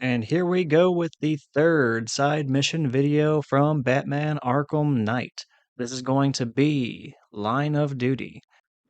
And here we go with the third side mission video from Batman Arkham Knight. This is going to be Line of Duty,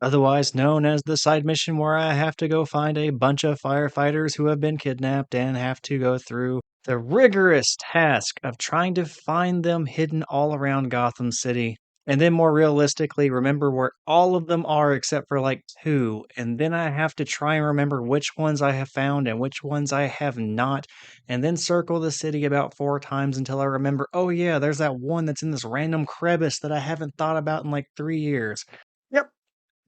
otherwise known as the side mission where I have to go find a bunch of firefighters who have been kidnapped and have to go through the rigorous task of trying to find them hidden all around Gotham City. And then more realistically, remember where all of them are except for like two. And then I have to try and remember which ones I have found and which ones I have not. And then circle the city about 4 times until I remember, oh yeah, there's that one that's in this random crevice that I haven't thought about in like 3 years. Yep.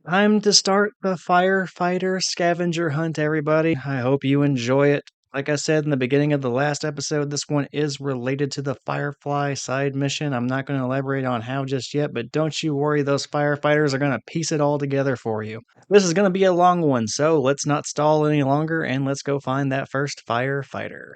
Time to start the firefighter scavenger hunt, everybody. I hope you enjoy it. Like I said in the beginning of the last episode, this one is related to the Firefly side mission. I'm not going to elaborate on how just yet, but don't you worry, those firefighters are going to piece it all together for you. This is going to be a long one, so let's not stall any longer and let's go find that first firefighter.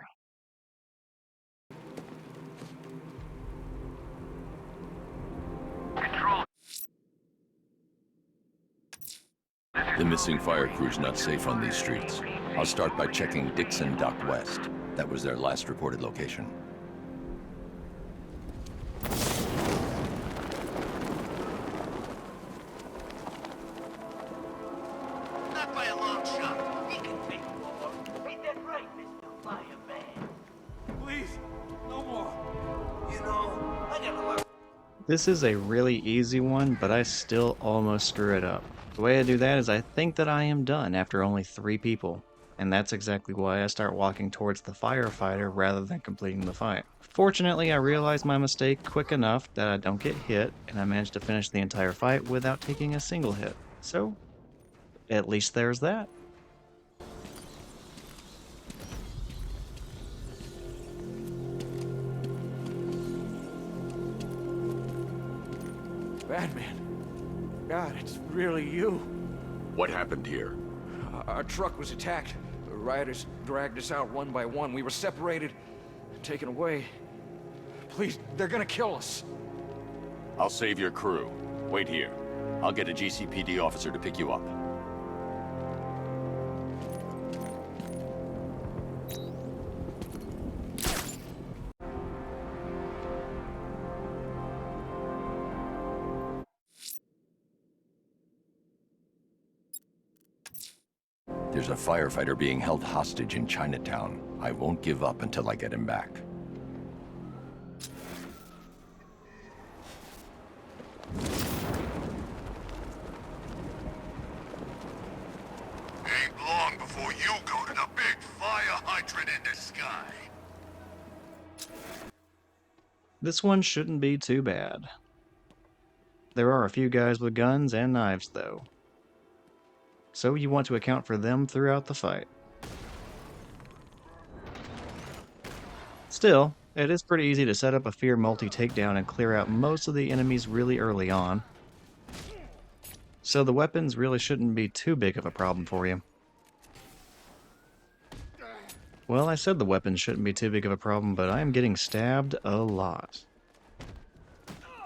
The missing fire crew's not safe on these streets. I'll start by checking Dixon Dock West. That was their last reported location. Not by a long shot. He can take more. Ain't that right, Mr. Fireman? Please, no more. You know, I gotta learn. This is a really easy one, but I still almost screw it up. The way I do that is I think that I am done after only 3 people. And that's exactly why I start walking towards the firefighter rather than completing the fight. Fortunately, I realized my mistake quick enough that I don't get hit, and I managed to finish the entire fight without taking a single hit. So, at least there's that. Batman. God, it's really you. What happened here? Our truck was attacked. The rioters dragged us out one by one. We were separated, taken away. Please, they're gonna kill us. I'll save your crew. Wait here. I'll get a GCPD officer to pick you up. There's a firefighter being held hostage in Chinatown. I won't give up until I get him back. Ain't long before you go to the big fire hydrant in the sky. This one shouldn't be too bad. There are a few guys with guns and knives, though. So you want to account for them throughout the fight. Still, it is pretty easy to set up a fear multi-takedown and clear out most of the enemies really early on. So the weapons really shouldn't be too big of a problem for you. Well, I said the weapons shouldn't be too big of a problem, but I am getting stabbed a lot.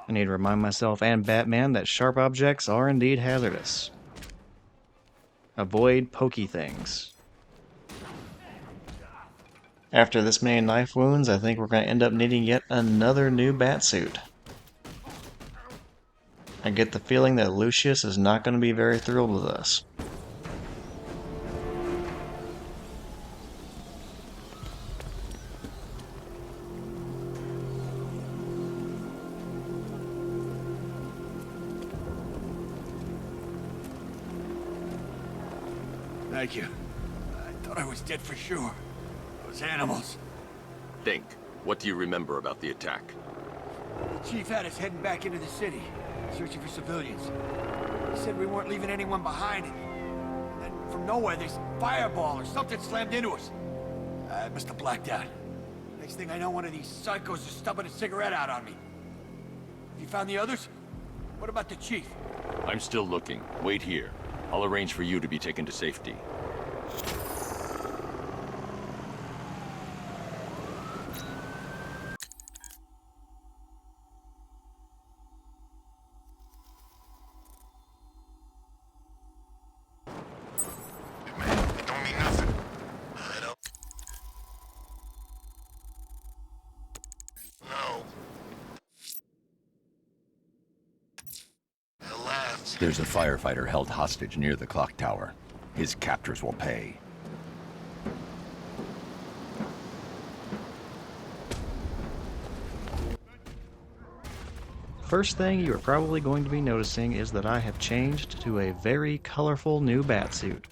I need to remind myself and Batman that sharp objects are indeed hazardous. Avoid pokey things. After this many knife wounds, I think we're going to end up needing yet another new batsuit. I get the feeling that Lucius is not going to be very thrilled with us. Thank you. I thought I was dead for sure. Those animals. Think. What do you remember about the attack? The chief had us heading back into the city, searching for civilians. He said we weren't leaving anyone behind. And then from nowhere, this fireball or something slammed into us. I must have blacked out. Next thing I know, one of these psychos is stubbing a cigarette out on me. Have you found the others? What about the chief? I'm still looking. Wait here. I'll arrange for you to be taken to safety. There's a firefighter held hostage near the clock tower. His captors will pay. First thing you are probably going to be noticing is that I have changed to a very colorful new batsuit.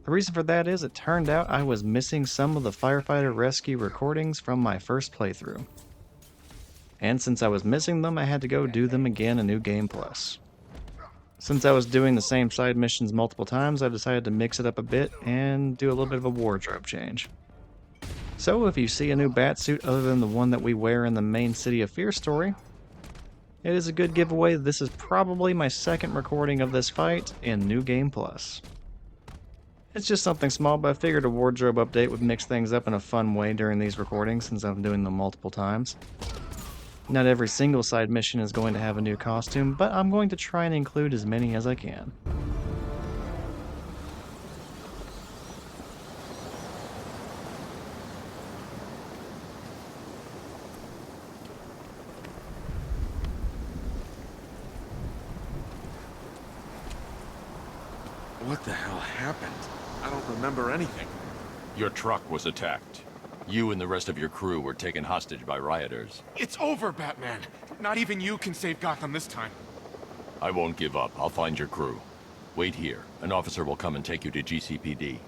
The reason for that is it turned out I was missing some of the firefighter rescue recordings from my first playthrough. And since I was missing them, I had to go do them again in New Game Plus. Since I was doing the same side missions multiple times, I decided to mix it up a bit and do a little bit of a wardrobe change. So if you see a new batsuit other than the one that we wear in the main City of Fear story, it is a good giveaway that this is probably my second recording of this fight in New Game Plus. It's just something small, but I figured a wardrobe update would mix things up in a fun way during these recordings since I'm doing them multiple times. Not every single side mission is going to have a new costume, but I'm going to try and include as many as I can. What the hell happened? I don't remember anything. Your truck was attacked. You and the rest of your crew were taken hostage by rioters. It's over, Batman. Not even you can save Gotham this time. I won't give up. I'll find your crew. Wait here. An officer will come and take you to GCPD.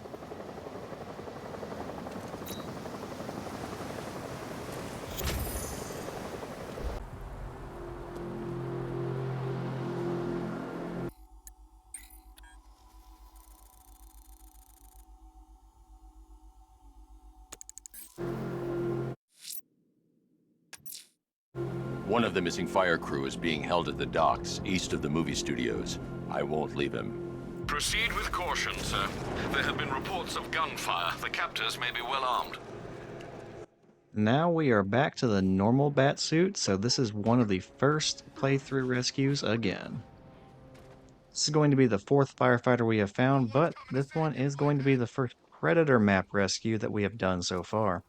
One of the missing fire crew is being held at the docks, east of the movie studios. I won't leave him. Proceed with caution, sir. There have been reports of gunfire. The captors may be well armed. Now we are back to the normal batsuit, so this is one of the first playthrough rescues again. This is going to be the fourth firefighter we have found, but this one is going to be the first Predator map rescue that we have done so far.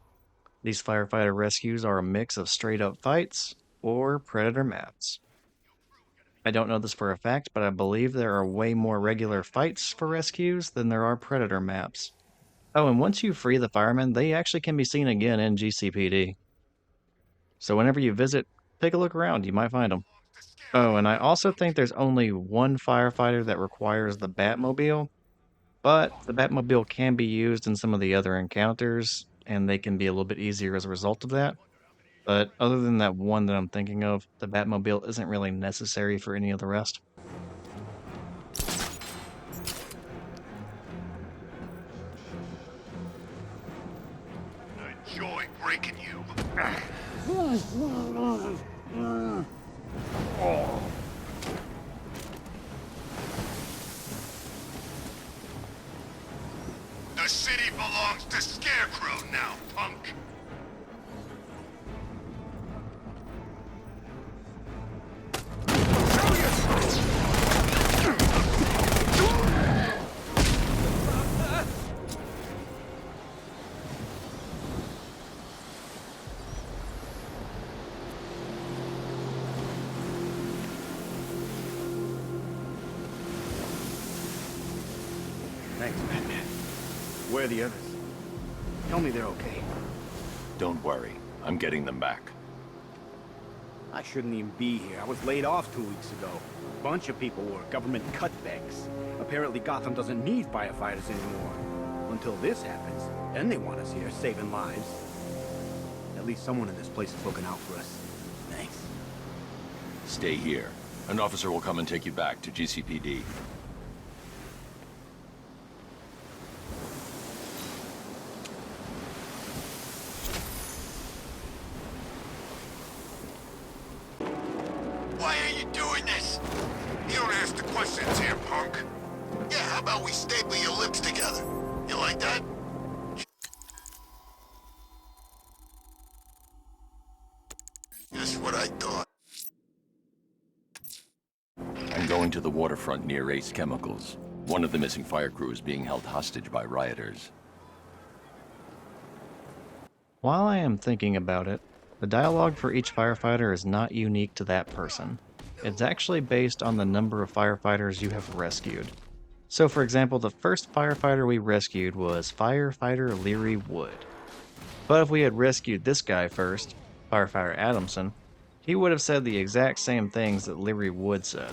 These firefighter rescues are a mix of straight-up fights or Predator maps. I don't know this for a fact, but I believe there are way more regular fights for rescues than there are Predator maps. Oh, and once you free the firemen, they actually can be seen again in GCPD. So whenever you visit, take a look around, you might find them. Oh, and I also think there's only one firefighter that requires the Batmobile, but the Batmobile can be used in some of the other encounters, and they can be a little bit easier as a result of that. But other than that one that I'm thinking of, the Batmobile isn't really necessary for any of the rest. I enjoy breaking you. The city belongs to Scarecrow now, punk. Thanks, Batman. Where are the others? Tell me they're okay. Don't worry. I'm getting them back. I shouldn't even be here. I was laid off 2 weeks ago. A bunch of people were government cutbacks. Apparently Gotham doesn't need firefighters anymore. Until this happens, then they want us here, saving lives. At least someone in this place is looking out for us. Thanks. Stay here. An officer will come and take you back to GCPD. Why are you doing this? You don't ask the questions here, punk. Yeah, how about we staple your lips together? You like that? Just what I thought. I'm going to the waterfront near Ace Chemicals. One of the missing fire crew is being held hostage by rioters. While I am thinking about it, the dialogue for each firefighter is not unique to that person. It's actually based on the number of firefighters you have rescued. So for example, the first firefighter we rescued was Firefighter Leary Wood. But if we had rescued this guy first, Firefighter Adamson, he would have said the exact same things that Leary Wood said.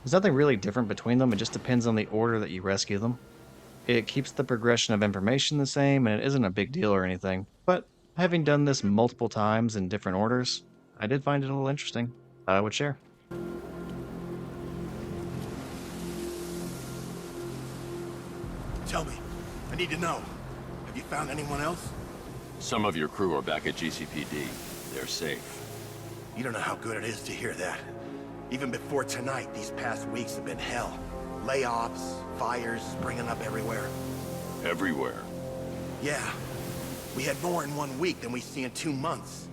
There's nothing really different between them, it just depends on the order that you rescue them. It keeps the progression of information the same, and it isn't a big deal or anything, but having done this multiple times in different orders, I did find it a little interesting. Thought I would share. Tell me. I need to know. Have you found anyone else? Some of your crew are back at GCPD. They're safe. You don't know how good it is to hear that. Even before tonight, these past weeks have been hell. Layoffs, fires springing up everywhere. Everywhere. Yeah. We had more in 1 week than we see in 2 months.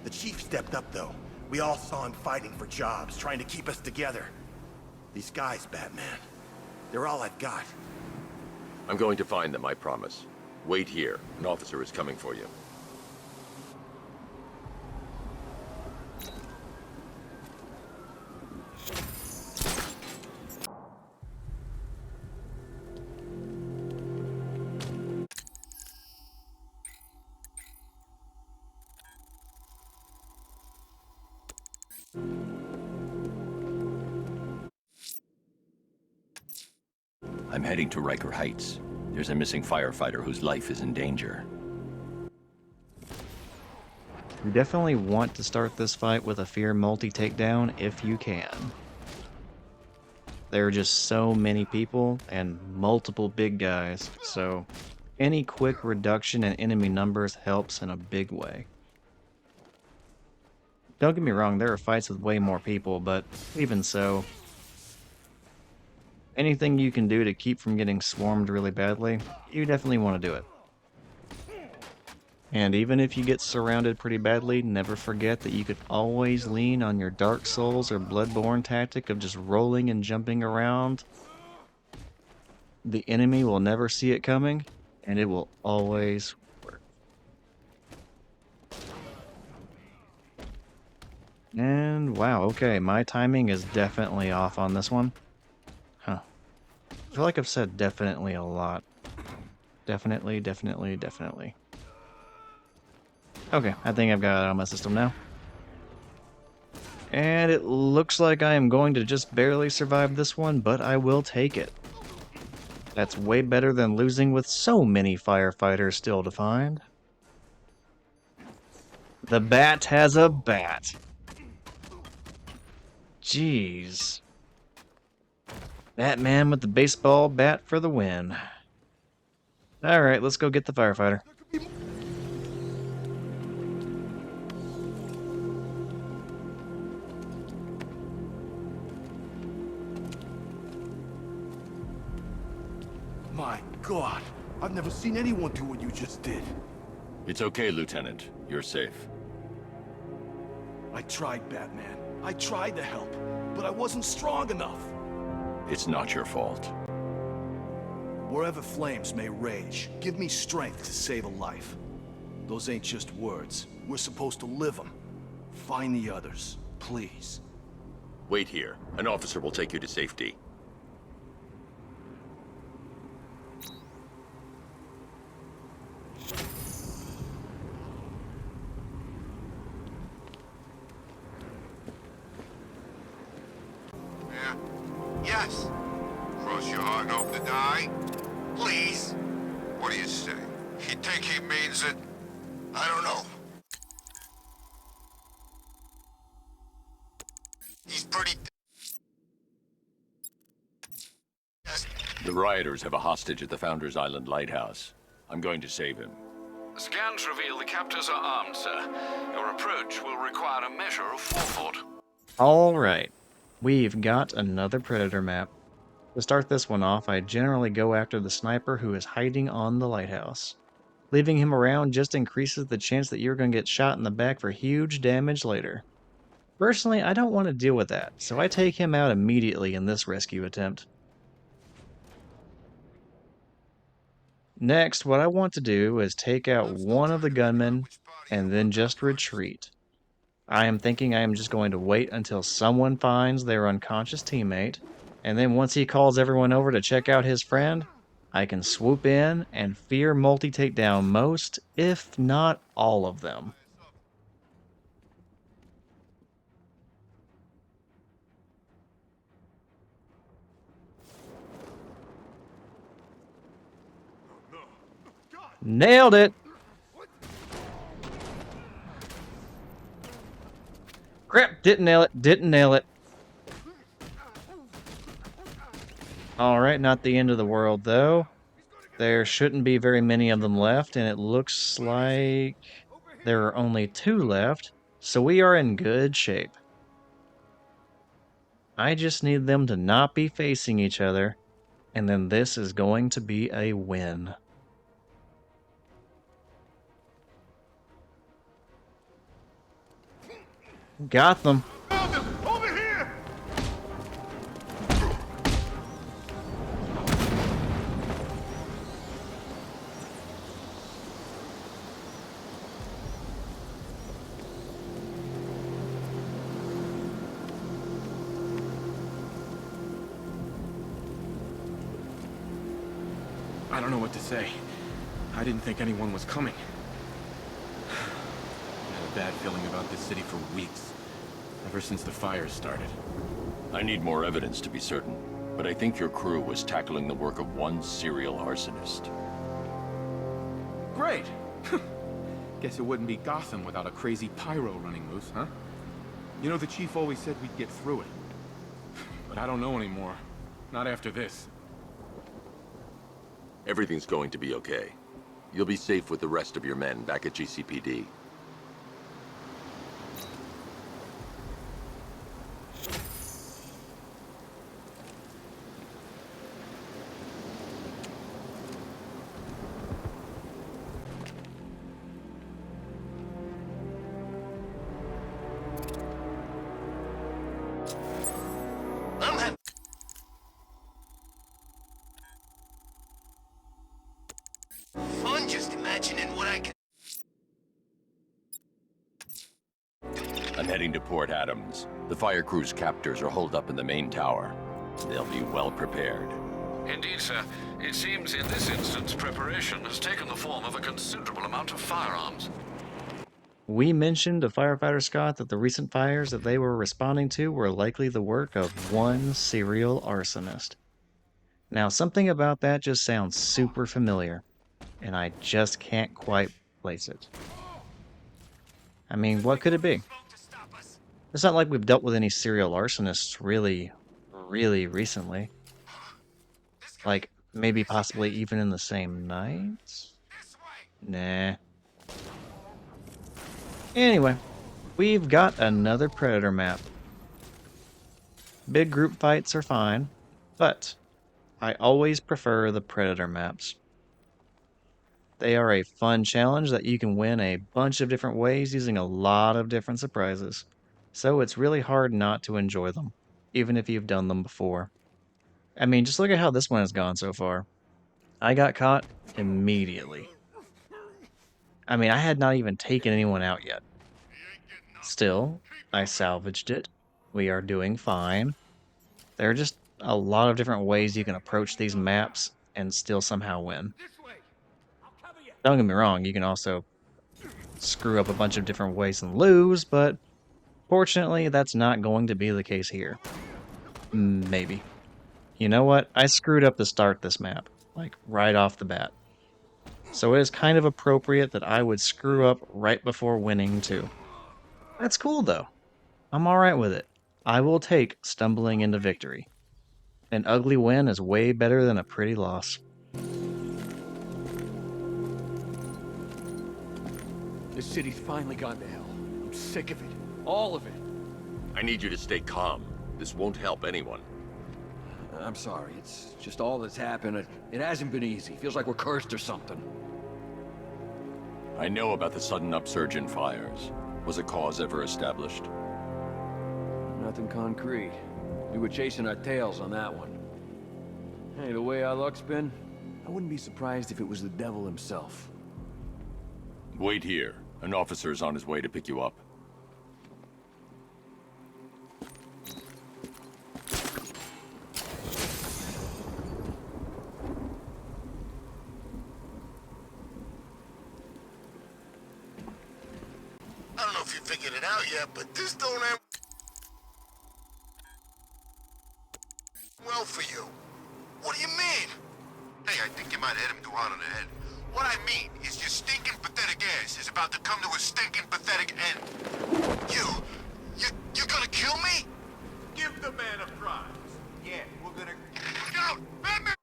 The chief stepped up, though. We all saw him fighting for jobs, trying to keep us together. These guys, Batman, they're all I've got. I'm going to find them, I promise. Wait here. An officer is coming for you. I'm heading to Riker Heights. There's a missing firefighter whose life is in danger. You definitely want to start this fight with a Fear multi-takedown if you can. There are just so many people and multiple big guys, so any quick reduction in enemy numbers helps in a big way. Don't get me wrong, there are fights with way more people, but even so, anything you can do to keep from getting swarmed really badly, you definitely want to do it. And even if you get surrounded pretty badly, never forget that you could always lean on your Dark Souls or Bloodborne tactic of just rolling and jumping around. The enemy will never see it coming, and it will always work. And wow, okay, my timing is definitely off on this one. Huh. I feel like I've said definitely a lot. Definitely, definitely, definitely. Okay, I think I've got it out of my system now. And it looks like I am going to just barely survive this one, but I will take it. That's way better than losing with so many firefighters still to find. The bat has a bat. Jeez. Batman with the baseball bat for the win. Alright, let's go get the firefighter. My God, I've never seen anyone do what you just did. It's okay, Lieutenant. You're safe. I tried, Batman. I tried to help, but I wasn't strong enough. It's not your fault. Wherever flames may rage, give me strength to save a life. Those ain't just words. We're supposed to live them. Find the others, please. Wait here. An officer will take you to safety. Yeah. Yes. Cross your heart and hope to die? Please? What do you say? You think he means it? I don't know. He's pretty... Yes. The rioters have a hostage at the Founders Island lighthouse. I'm going to save him. Scans reveal the captors are armed, sir. Your approach will require a measure of forethought. Alright, we've got another Predator map. To start this one off, I generally go after the sniper who is hiding on the lighthouse. Leaving him around just increases the chance that you're going to get shot in the back for huge damage later. Personally, I don't want to deal with that, so I take him out immediately in this rescue attempt. Next, what I want to do is take out one of the gunmen and then just retreat. I am thinking I am just going to wait until someone finds their unconscious teammate, and then once he calls everyone over to check out his friend, I can swoop in and fear multi-take down most, if not all of them. Nailed it! Crap, didn't nail it, didn't nail it. Alright, not the end of the world though. There shouldn't be very many of them left, and it looks like there are only 2 left, so we are in good shape. I just need them to not be facing each other, and then this is going to be a win. Gotham. Over here! I don't know what to say. I didn't think anyone was coming. I had a bad feeling about this city for weeks. Ever since the fires started. I need more evidence to be certain, but I think your crew was tackling the work of one serial arsonist. Great! Guess it wouldn't be Gotham without a crazy pyro running loose, huh? You know, the chief always said we'd get through it. But I don't know anymore. Not after this. Everything's going to be okay. You'll be safe with the rest of your men back at GCPD. Fun just imagining what I can. I'm heading to Port Adams. The fire crew's captors are holed up in the main tower. They'll be well prepared. Indeed, sir. It seems in this instance, preparation has taken the form of a considerable amount of firearms. We mentioned to Firefighter Scott that the recent fires that they were responding to were likely the work of one serial arsonist. Now, something about that just sounds super familiar, and I just can't quite place it. I mean, what could it be? It's not like we've dealt with any serial arsonists really recently. Like, maybe possibly even in the same night? Nah. Anyway, we've got another Predator map. Big group fights are fine, but I always prefer the Predator maps. They are a fun challenge that you can win a bunch of different ways using a lot of different surprises. So it's really hard not to enjoy them, even if you've done them before. I mean, just look at how this one has gone so far. I got caught immediately. I mean, I had not even taken anyone out yet. Still, I salvaged it. We are doing fine. There are just a lot of different ways you can approach these maps and still somehow win. Don't get me wrong, you can also screw up a bunch of different ways and lose, but fortunately, that's not going to be the case here. Maybe. You know what? I screwed up to start this map, like right off the bat. So it is kind of appropriate that I would screw up right before winning too. That's cool though. I'm alright with it. I will take stumbling into victory. An ugly win is way better than a pretty loss. This city's finally gone to hell. I'm sick of it. All of it. I need you to stay calm. This won't help anyone. I'm sorry, it's just all that's happened. It hasn't been easy. Feels like we're cursed or something. I know about the sudden upsurge in fires. Was a cause ever established? Nothing concrete. We were chasing our tails on that one. Hey, the way our luck's been, I wouldn't be surprised if it was the devil himself. Wait here. An officer is on his way to pick you up. if you figured it out yet, but this don't end well for you. What do you mean? Hey, I think you might hit him too hard on the head. What I mean is your stinking pathetic ass is about to come to a stinking pathetic end. You gonna kill me? Give the man a prize. Yeah, we're gonna... Go! Batman!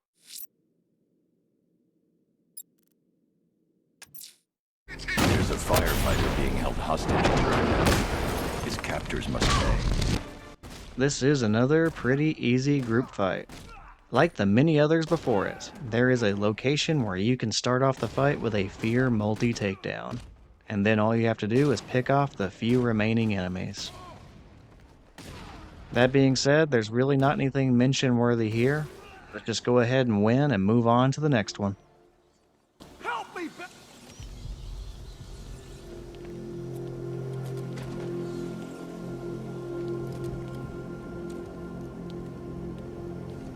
There's a firefighter being held hostage in the room. His captors must pay. This is another pretty easy group fight. Like the many others before it, there is a location where you can start off the fight with a fear multi-takedown, and then all you have to do is pick off the few remaining enemies. That being said, there's really not anything mention-worthy here. Let's just go ahead and win and move on to the next one. Help me,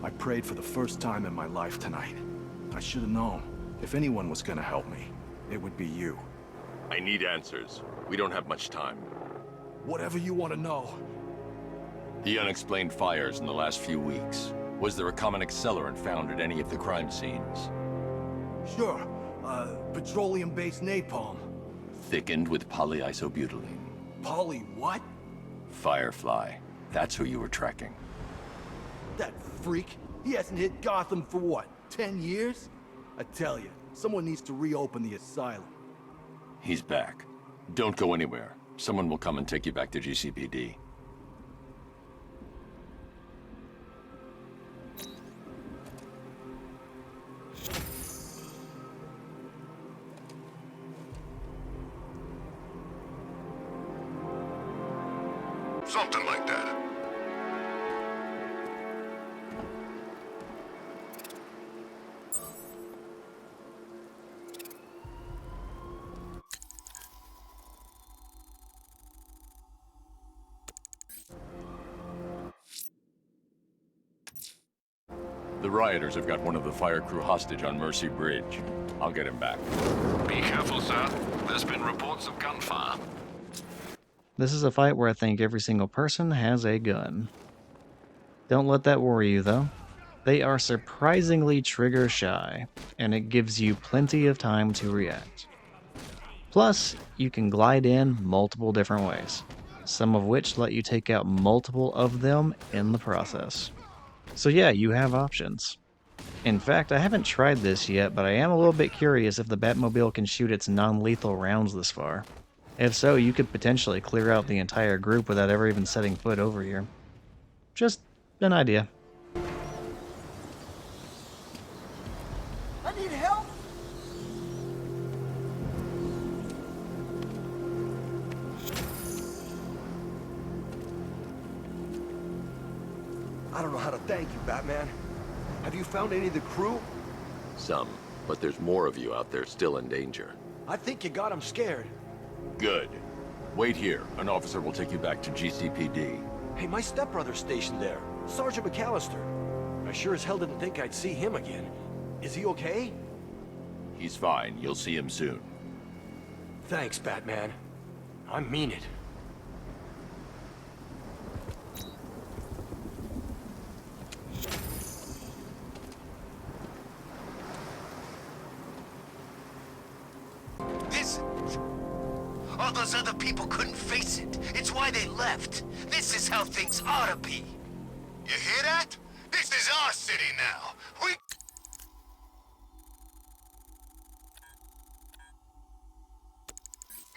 I prayed for the first time in my life tonight. I should have known. If anyone was gonna help me, it would be you. I need answers. We don't have much time. Whatever you want to know. The unexplained fires in the last few weeks. Was there a common accelerant found at any of the crime scenes? Sure. Petroleum-based napalm. Thickened with polyisobutylene. Polly what? Firefly. That's who you were tracking. That freak. He hasn't hit Gotham for what, 10 years? I tell you, someone needs to reopen the asylum. He's back. Don't go anywhere. Someone will come and take you back to GCPD. Something like that. The rioters have got one of the fire crew hostage on Mercy Bridge. I'll get him back. Be careful, sir. There's been reports of gunfire. This is a fight where I think every single person has a gun. Don't let that worry you though. They are surprisingly trigger shy, and it gives you plenty of time to react. Plus, you can glide in multiple different ways, some of which let you take out multiple of them in the process. So yeah, you have options. In fact, I haven't tried this yet, but I am a little bit curious if the Batmobile can shoot its non-lethal rounds this far. If so, you could potentially clear out the entire group without ever even setting foot over here. Just an idea. I need help! I don't know how to thank you, Batman. Have you found any of the crew? Some, but there's more of you out there still in danger. I think you got them scared. Good. Wait here. An officer will take you back to GCPD. Hey, my stepbrother's stationed there, Sergeant McAllister. I sure as hell didn't think I'd see him again. Is he okay? He's fine. You'll see him soon. Thanks, Batman. I mean it. All those other people couldn't face it. It's why they left. This is how things ought to be. You hear that? This is our city now. We...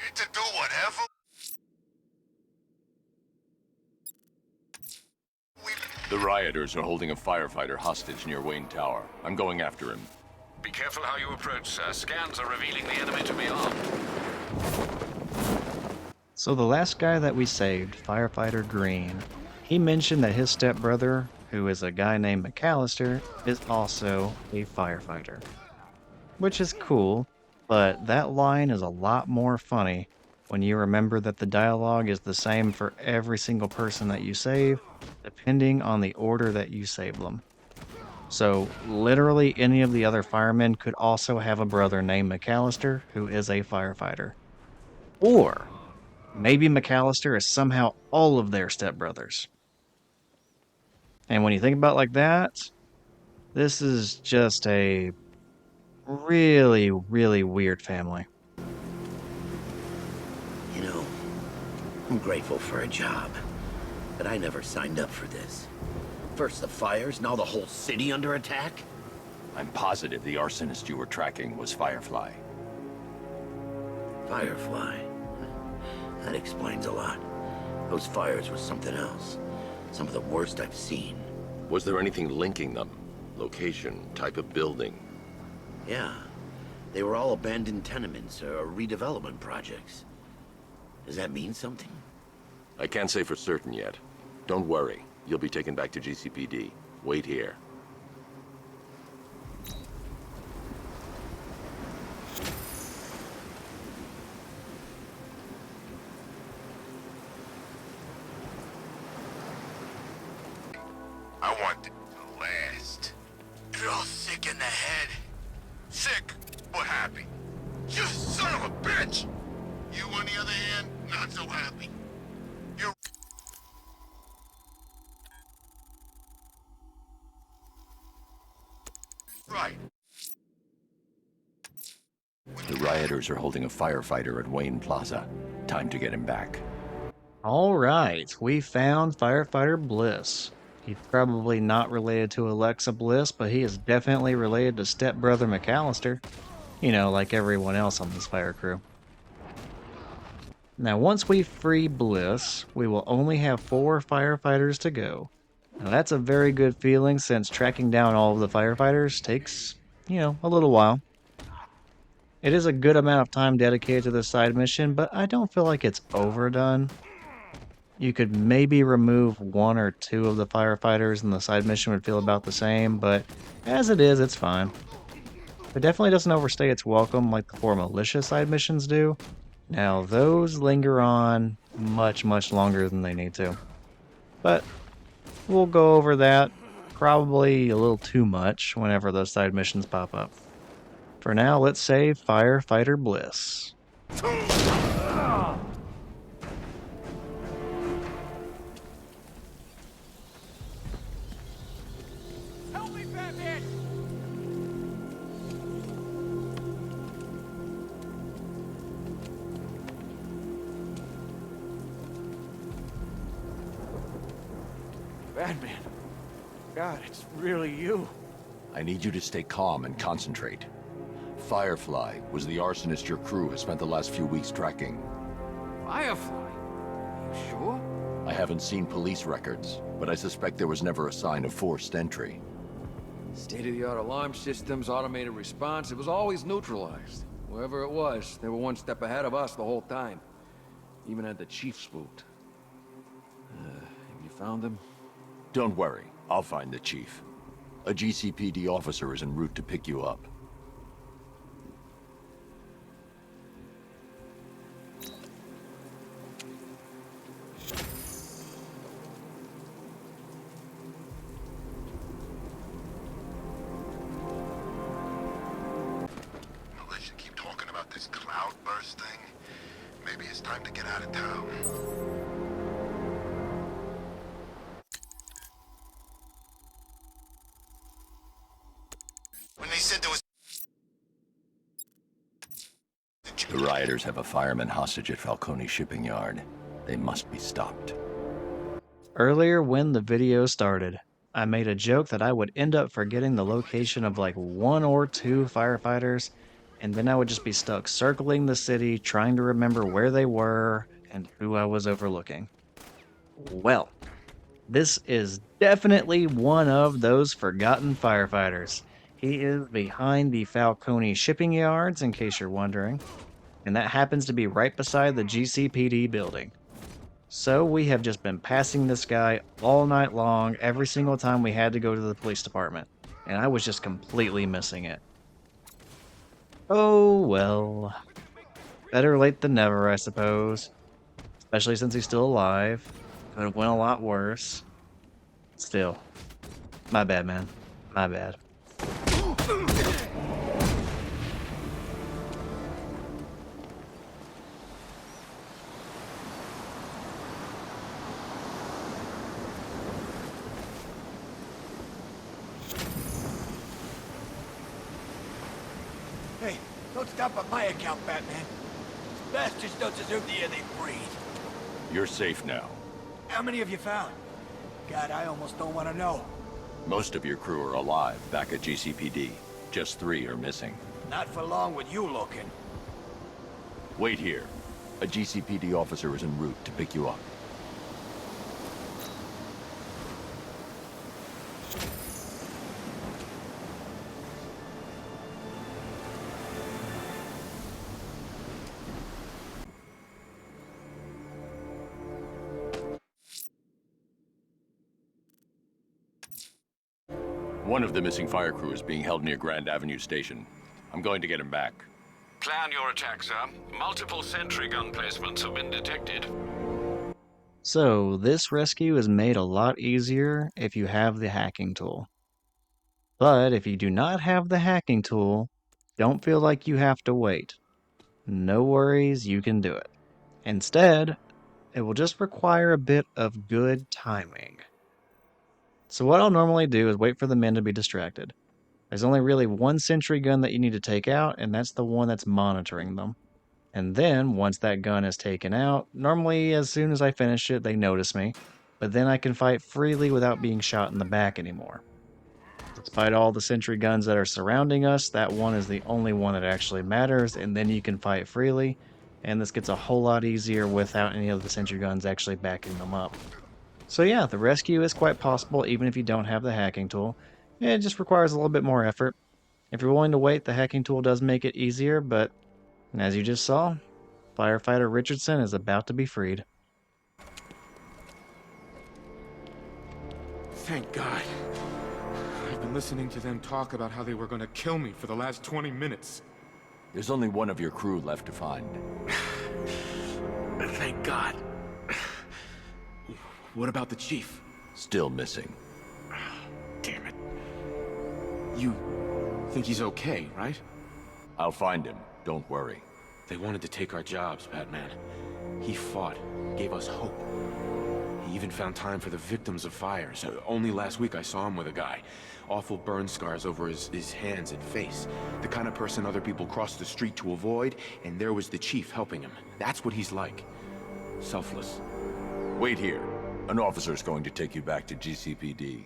get to do whatever... The rioters are holding a firefighter hostage near Wayne Tower. I'm going after him. Be careful how you approach, sir. Scans are revealing the enemy to be armed. So the last guy that we saved, Firefighter Green, he mentioned that his stepbrother, who is a guy named McAllister, is also a firefighter. Which is cool, but that line is a lot more funny when you remember that the dialogue is the same for every single person that you save, depending on the order that you save them. So literally any of the other firemen could also have a brother named McAllister who is a firefighter. Or maybe McAllister is somehow all of their stepbrothers. And when you think about it like that, this is just a really, really weird family. You know, I'm grateful for a job, but I never signed up for this. First the fires, now the whole city under attack? I'm positive the arsonist you were tracking was Firefly. Firefly? That explains a lot. Those fires were something else. Some of the worst I've seen. Was there anything linking them? Location, type of building? Yeah. They were all abandoned tenements or redevelopment projects. Does that mean something? I can't say for certain yet. Don't worry. You'll be taken back to GCPD. Wait here. I want it to last. If you're all sick in the head, sick or happy, you son of a bitch! You, on the other hand, not so happy. You're... right. The rioters are holding a firefighter at Wayne Plaza. Time to get him back. All right, we found Firefighter Bliss. He's probably not related to Alexa Bliss, but he is definitely related to stepbrother McAllister. You know, like everyone else on this fire crew. Now, once we free Bliss, we will only have 4 firefighters to go. Now, that's a very good feeling since tracking down all of the firefighters takes, a little while. It is a good amount of time dedicated to this side mission, but I don't feel like it's overdone. You could maybe remove 1 or 2 of the firefighters and the side mission would feel about the same, but as it is, it's fine. It definitely doesn't overstay its welcome like the 4 militia side missions do. Now, those linger on much, much longer than they need to. But we'll go over that probably a little too much whenever those side missions pop up. For now, let's save Firefighter Bliss. Help me, Batman! Batman. God, it's really you. I need you to stay calm and concentrate. Firefly was the arsonist your crew has spent the last few weeks tracking. Firefly? You sure? I haven't seen police records, but I suspect there was never a sign of forced entry. State-of-the-art alarm systems, automated response, it was always neutralized. Whoever it was, they were one step ahead of us the whole time. Even had the chief spooked. Have you found him? Don't worry, I'll find the chief. A GCPD officer is en route to pick you up. Unless you keep talking about this cloudburst thing, maybe it's time to get out of town. When they said there was... The rioters have a fireman hostage at Falcone shipping yard. They must be stopped. Earlier when the video started, I made a joke that I would end up forgetting the location of like 1 or 2 firefighters, and then I would just be stuck circling the city trying to remember where they were and who I was overlooking. Well, this is definitely one of those forgotten firefighters. He is behind the Falcone shipping yards, in case you're wondering, and that happens to be right beside the GCPD building. So we have just been passing this guy all night long, every single time we had to go to the police department, and I was just completely missing it. Oh well. Better late than never, I suppose. Especially since he's still alive. Could have went a lot worse. Still. My bad, man. My bad. Don't stop on my account, Batman. These bastards don't deserve the air they breathe. You're safe now. How many have you found? God, I almost don't want to know. Most of your crew are alive back at GCPD. Just 3 are missing. Not for long with you looking. Wait here. A GCPD officer is en route to pick you up. One of the missing fire crew is being held near Grand Avenue Station. I'm going to get him back. Plan your attack, sir. Multiple sentry gun placements have been detected. So, this rescue is made a lot easier if you have the hacking tool. But if you do not have the hacking tool, don't feel like you have to wait. No worries, you can do it. Instead, it will just require a bit of good timing. So what I'll normally do is wait for the men to be distracted. There's only really one sentry gun that you need to take out, and that's the one that's monitoring them. And then, once that gun is taken out, normally as soon as I finish it, they notice me, but then I can fight freely without being shot in the back anymore. Despite all the sentry guns that are surrounding us, that one is the only one that actually matters, and then you can fight freely, and this gets a whole lot easier without any of the sentry guns actually backing them up. So yeah, the rescue is quite possible even if you don't have the hacking tool. It just requires a little bit more effort. If you're willing to wait, the hacking tool does make it easier, but as you just saw, Firefighter Richardson is about to be freed. Thank God. I've been listening to them talk about how they were gonna kill me for the last 20 minutes. There's only one of your crew left to find. Thank God. What about the chief? Still missing. Damn it. You think he's okay, right? I'll find him. Don't worry. They wanted to take our jobs, Batman. He fought, gave us hope. He even found time for the victims of fires. Only last week I saw him with a guy. Awful burn scars over his hands and face. The kind of person other people cross the street to avoid, and there was the chief helping him. That's what he's like. Selfless. Wait here. An officer's going to take you back to GCPD.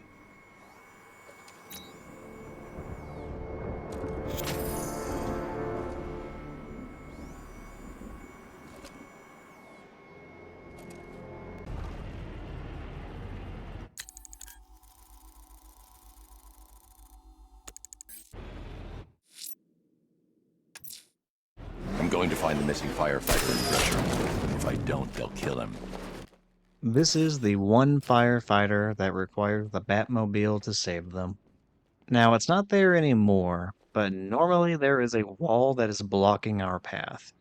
I'm going to find the missing firefighter and pressure him. If I don't, they'll kill him. This is the one firefighter that requires the Batmobile to save them. Now, it's not there anymore, but normally there is a wall that is blocking our path.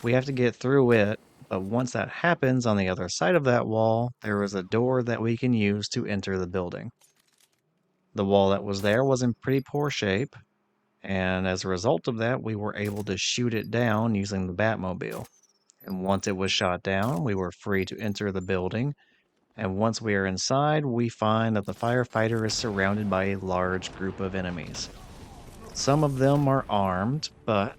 We have to get through it, but once that happens, on the other side of that wall, there is a door that we can use to enter the building. The wall that was there was in pretty poor shape, and as a result of that, we were able to shoot it down using the Batmobile. And once it was shot down, we were free to enter the building. And once we are inside, we find that the firefighter is surrounded by a large group of enemies. Some of them are armed, but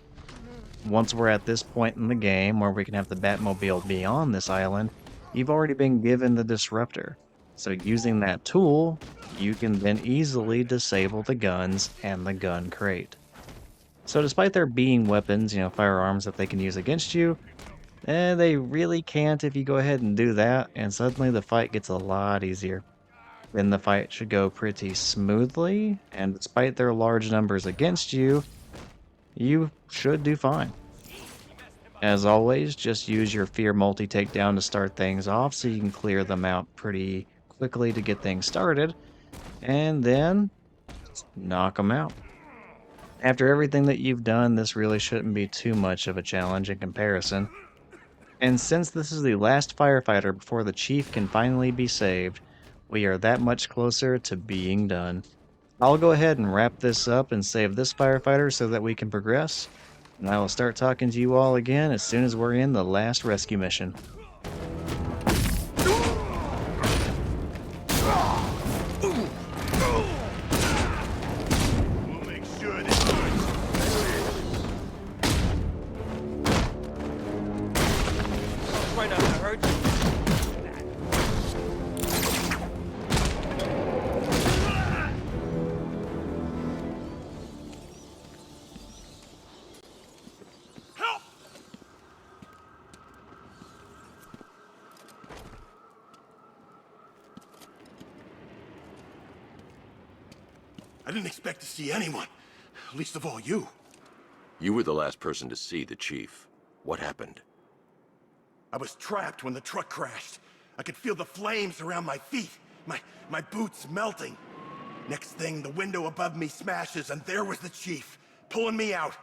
once we're at this point in the game where we can have the Batmobile be on this island, you've already been given the disruptor. So using that tool, you can then easily disable the guns and the gun crate. So despite there being weapons, firearms that they can use against you, they really can't if you go ahead and do that, and suddenly the fight gets a lot easier. Then the fight should go pretty smoothly, and despite their large numbers against you, you should do fine. As always, just use your Fear multi-takedown to start things off so you can clear them out pretty quickly to get things started, and then knock them out. After everything that you've done, this really shouldn't be too much of a challenge in comparison. And since this is the last firefighter before the chief can finally be saved, we are that much closer to being done. I'll go ahead and wrap this up and save this firefighter so that we can progress, and I will start talking to you all again as soon as we're in the last rescue mission. try not to hurt you. I didn't expect to see anyone. Least of all you. You were the last person to see the chief. What happened? I was trapped when the truck crashed. I could feel the flames around my feet. My boots melting. Next thing, the window above me smashes, and there was the chief, pulling me out.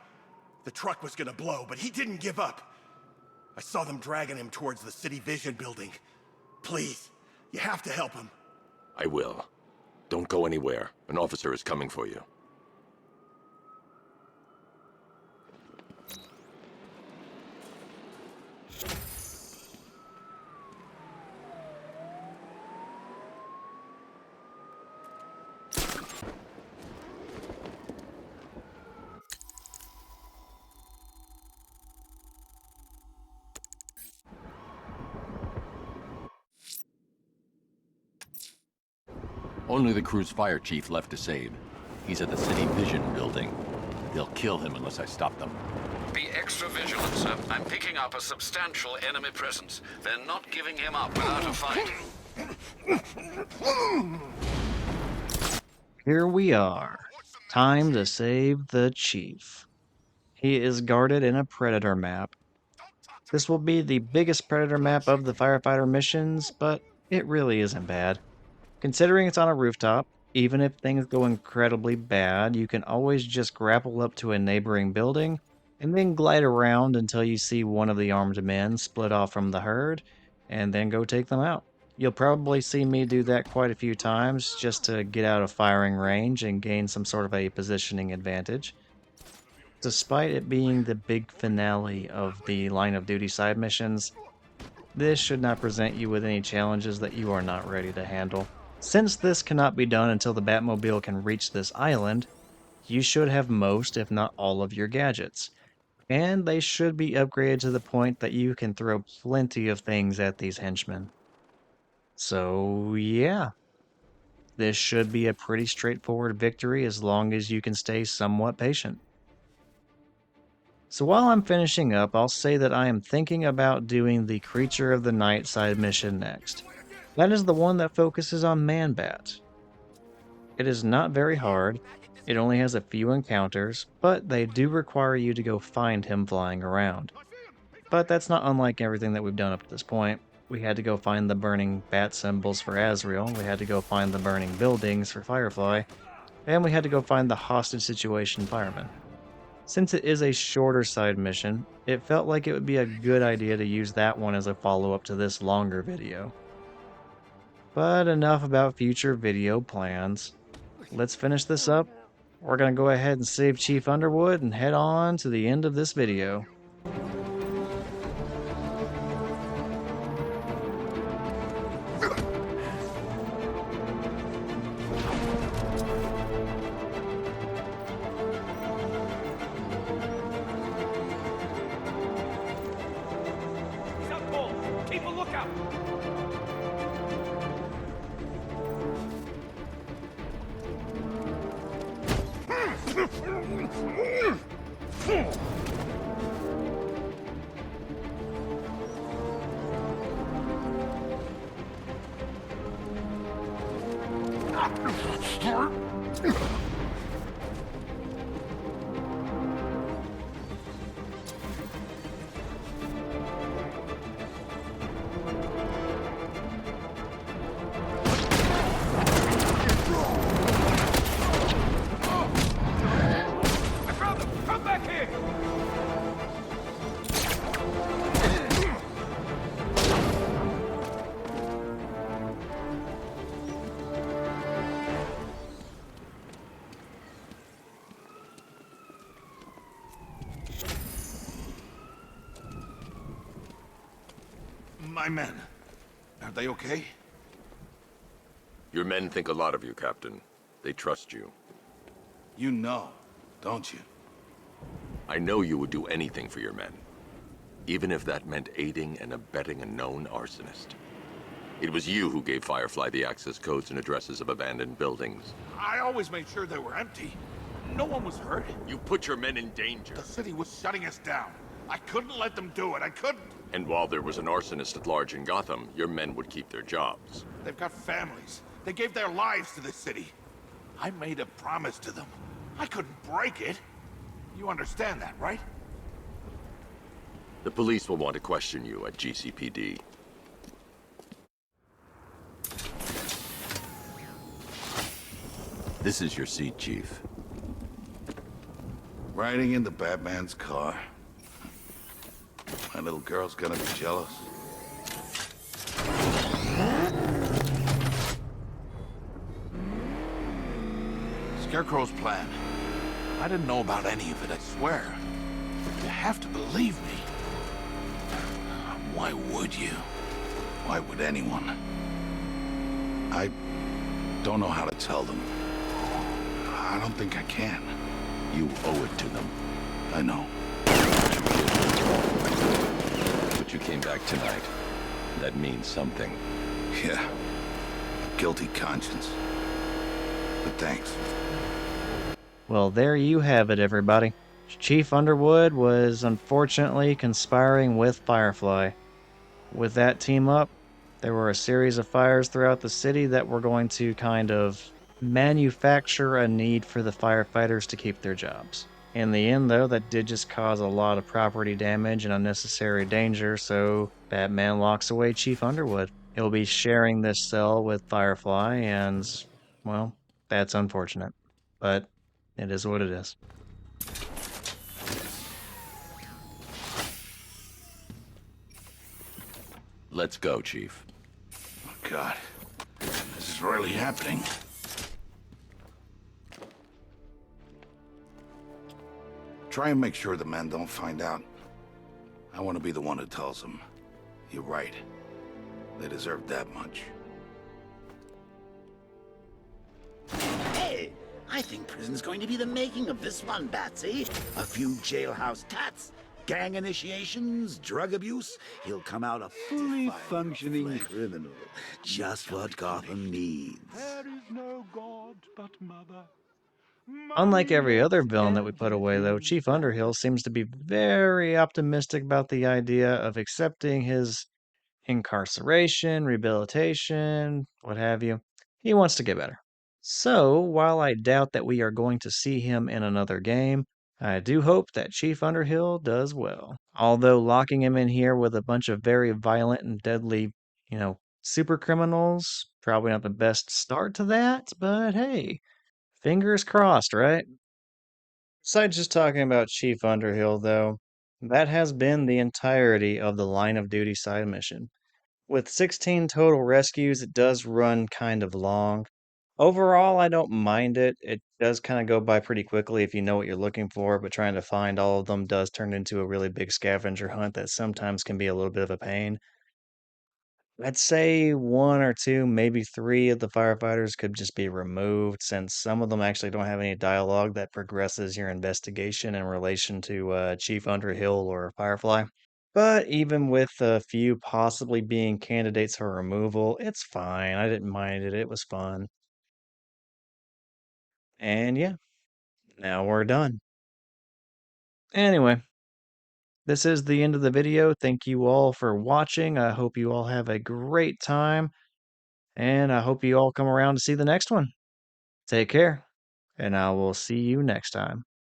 The truck was gonna blow, but he didn't give up. I saw them dragging him towards the City Vision building. Please, you have to help him. I will. Don't go anywhere. An officer is coming for you. Only the crew's fire chief left to save. He's at the City Vision building. They'll kill him unless I stop them. Be extra vigilant, sir. I'm picking up a substantial enemy presence. They're not giving him up without a fight. Here we are. Time to save the chief. He is guarded in a predator map. This will be the biggest predator map of the firefighter missions, but it really isn't bad. Considering it's on a rooftop, even if things go incredibly bad, you can always just grapple up to a neighboring building and then glide around until you see one of the armed men split off from the herd, and then go take them out. You'll probably see me do that quite a few times just to get out of firing range and gain some sort of a positioning advantage. Despite it being the big finale of the line of duty side missions, this should not present you with any challenges that you are not ready to handle. Since this cannot be done until the Batmobile can reach this island, you should have most, if not all, of your gadgets. And they should be upgraded to the point that you can throw plenty of things at these henchmen. So, yeah. This should be a pretty straightforward victory as long as you can stay somewhat patient. So while I'm finishing up, I'll say that I am thinking about doing the Creature of the Night side mission next. That is the one that focuses on Man-Bat. It is not very hard, it only has a few encounters, but they do require you to go find him flying around. But that's not unlike everything that we've done up to this point. We had to go find the burning bat symbols for Azrael, we had to go find the burning buildings for Firefly, and we had to go find the hostage situation fireman. Since it is a shorter side mission, it felt like it would be a good idea to use that one as a follow-up to this longer video. But enough about future video plans. Let's finish this up. We're going to go ahead and save Chief Underwood and head on to the end of this video. My men, are they okay? Your men think a lot of you, Captain. They trust you. You know, don't you? I know you would do anything for your men. even if that meant aiding and abetting a known arsonist. It was you who gave Firefly the access codes and addresses of abandoned buildings. I always made sure they were empty. No one was hurt. You put your men in danger. The city was shutting us down. I couldn't let them do it. I couldn't. And while there was an arsonist at large in Gotham, your men would keep their jobs. They've got families. They gave their lives to this city. I made a promise to them. I couldn't break it. You understand that, right? The police will want to question you at GCPD. This is your seat, Chief. Riding into Batman's car. My little girl's gonna be jealous. Scarecrow's plan. I didn't know about any of it, I swear. You have to believe me. Why would you? Why would anyone? I don't know how to tell them. I don't think I can. You owe it to them. I know. But you came back tonight. That means something. Yeah. Guilty conscience. But thanks. Well, there you have it, everybody. Chief Underwood was unfortunately conspiring with Firefly. With that team up, there were a series of fires throughout the city that were going to kind of manufacture a need for the firefighters to keep their jobs. In the end, though, that did just cause a lot of property damage and unnecessary danger, so Batman locks away Chief Underwood. He'll be sharing this cell with Firefly, and, well, that's unfortunate. But it is what it is. Let's go, Chief. Oh, God. This is really happening. Try and make sure the men don't find out. I want to be the one who tells them. You're right. They deserve that much. Hey, I think prison's going to be the making of this one, Batsy. A few jailhouse tats, gang initiations, drug abuse. He'll come out a fully functioning criminal. Just what Gotham needs. There is no God but Mother. Unlike every other villain that we put away, though, Chief Underhill seems to be very optimistic about the idea of accepting his incarceration, rehabilitation, what have you. He wants to get better. So, while I doubt that we are going to see him in another game, I do hope that Chief Underhill does well. Although locking him in here with a bunch of very violent and deadly, super criminals, probably not the best start to that, but hey, fingers crossed, right? Besides just talking about Chief Underhill, though, that has been the entirety of the Line of Duty side mission. With 16 total rescues, it does run kind of long. Overall, I don't mind it. It does kind of go by pretty quickly if you know what you're looking for, but trying to find all of them does turn into a really big scavenger hunt that sometimes can be a little bit of a pain. I'd say one or two, maybe three of the firefighters could just be removed since some of them actually don't have any dialogue that progresses your investigation in relation to Chief Underhill or Firefly. But even with a few possibly being candidates for removal, it's fine. I didn't mind it. It was fun. And yeah, now we're done. Anyway, this is the end of the video. Thank you all for watching. I hope you all have a great time. And I hope you all come around to see the next one. Take care, and I will see you next time.